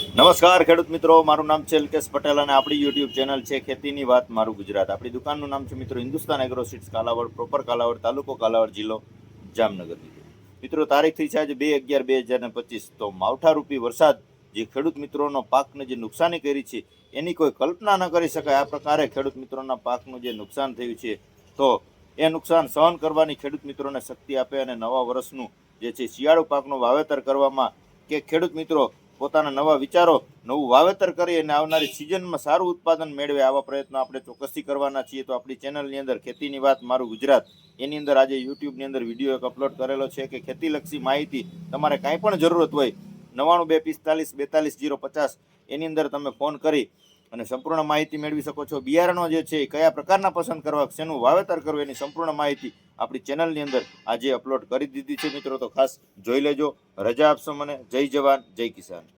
નમસ્કાર ખેડૂત મિત્રો, મારું નામ છે અલ્કેશ પટેલ અને આપણી યુટ્યુબ ચેનલ છે ખેતીની વાત મારું ગુજરાત. આપણી દુકાનનું નામ છે મિત્રો Hindustan agro seeds, Kalavad, proper Kalavad, તાલુકો કાલાવડ, જિલ્લો જામનગર. મિત્રો તારીખ થઈ છે આજે 2/11/2025. તો માવઠારૂપી વરસાદ જે ખેડૂત મિત્રોનો પાકને જે નુકસાની કરી છે એની કોઈ કલ્પના ન કરી શકાય. આ પ્રકારે ખેડૂત મિત્રોના પાકનું જે નુકસાન થયું છે તો એ નુકસાન સહન કરવાની ખેડૂત મિત્રોને શક્તિ આપે અને નવા વર્ષનું જે છે શિયાળુ પાકનું વાવેતર કરવામાં કે ખેડૂત મિત્રો પોતાના નવા વિચારો, નવું વાવેતર કરી અને આવનારી સિઝનમાં સારું ઉત્પાદન મેળવે આવા પ્રયત્નો આપણે ચોક્કસથી કરવાના છીએ. તો આપણી ચેનલની અંદર ખેતીની વાત મારું ગુજરાત એની અંદર આજે યુટ્યુબની અંદર વિડીયો એક અપલોડ કરેલો છે કે ખેતીલક્ષી માહિતી તમારે કાંઈ પણ જરૂરત હોય 9925424050 એની અંદર તમે ફોન કરી અને સંપૂર્ણ માહિતી મેળવી શકો છો. બિયારણો જે છે એ કયા પ્રકારના પસંદ કરવા, શેનું વાવેતર કરવું એની સંપૂર્ણ માહિતી આપણી ચેનલની અંદર આજે અપલોડ કરી દીધી છે મિત્રો. તો ખાસ જોઈ લેજો. રજા આપશો મને. જય જવાન, જય કિસાન.